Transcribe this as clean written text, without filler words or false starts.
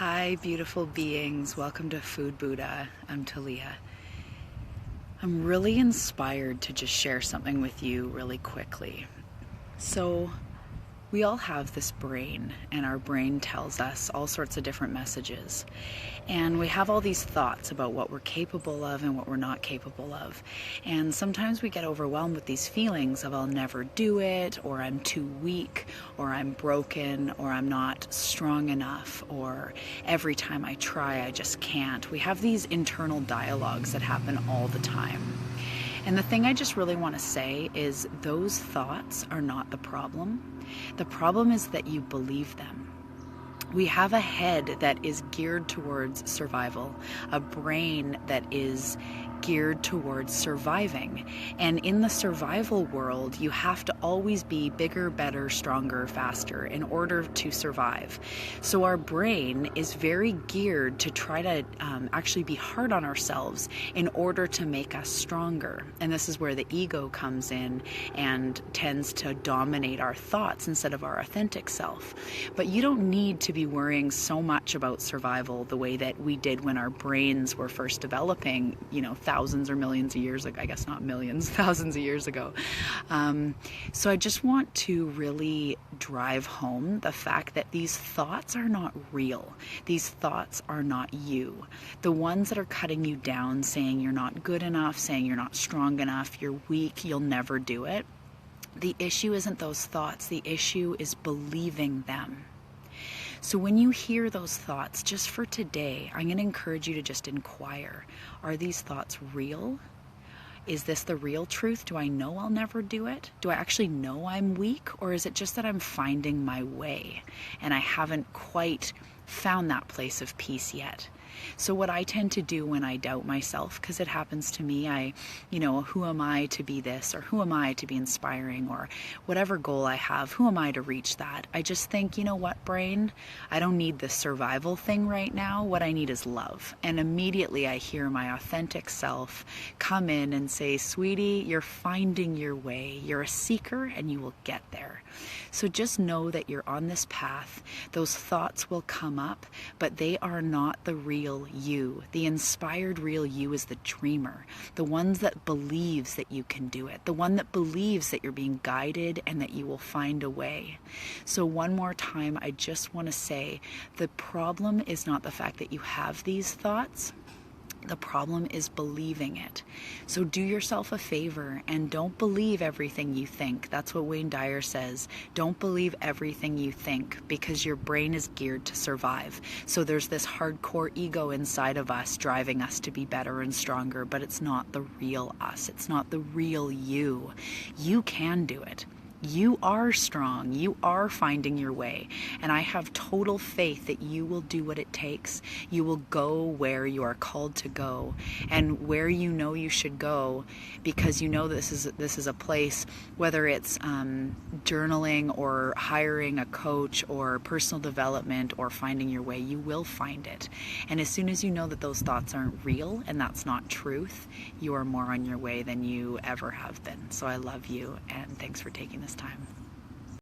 Hi, beautiful beings. Welcome to Food Buddha. I'm Talia. I'm really inspired to just share something with you really quickly. So, we all have this brain, and our brain tells us all sorts of different messages. And we have all these thoughts about what we're capable of and what we're not capable of. And sometimes we get overwhelmed with these feelings of I'll never do it, or I'm too weak, or I'm broken, or I'm not strong enough, or every time I try, I just can't. We have these internal dialogues that happen all the time. And the thing I just really want to say is those thoughts are not the problem. The problem is that you believe them. We have a head that is geared towards survival, a brain that is geared towards surviving. And in the survival world, you have to always be bigger, better, stronger, faster in order to survive. So our brain is very geared to try to actually be hard on ourselves in order to make us stronger. And this is where the ego comes in and tends to dominate our thoughts instead of our authentic self. But you don't need to be worrying so much about survival the way that we did when our brains were first developing, thousands or millions of years ago. I guess not millions, thousands of years ago. So I just want to really drive home the fact that these thoughts are not real. These thoughts are not you. The ones that are cutting you down, saying you're not good enough, saying you're not strong enough, you're weak, you'll never do it. The issue isn't those thoughts. The issue is believing them. So when you hear those thoughts, just for today, I'm going to encourage you to just inquire. Are these thoughts real? Is this the real truth? Do I know I'll never do it? Do I actually know I'm weak? Or is it just that I'm finding my way and I haven't quite found that place of peace yet? So what I tend to do when I doubt myself, because it happens to me, who am I to be this, or who am I to be inspiring, or whatever goal I have, who am I to reach that? I just think, you know what, brain? I don't need this survival thing right now. What I need is love. And immediately I hear my authentic self come in and say, sweetie, you're finding your way. You're a seeker and you will get there. So just know that you're on this path. Those thoughts will come up, but they are not the real you. The inspired real you is the dreamer, the one that believes that you can do it, the one that believes that you're being guided and that you will find a way. So one more time, I just want to say the problem is not the fact that you have these thoughts. The problem is believing it. So do yourself a favor and don't believe everything you think. That's what Wayne Dyer says. Don't believe everything you think because your brain is geared to survive. So there's this hardcore ego inside of us driving us to be better and stronger, but it's not the real us. It's not the real you. You can do it. You are strong. You are finding your way. And I have total faith that you will do what it takes. You will go where you are called to go and where you know you should go, because you know this is a place, whether it's journaling or hiring a coach or personal development or finding your way, you will find it. And as soon as you know that those thoughts aren't real and that's not truth, you are more on your way than you ever have been. So I love you and thanks for taking this time.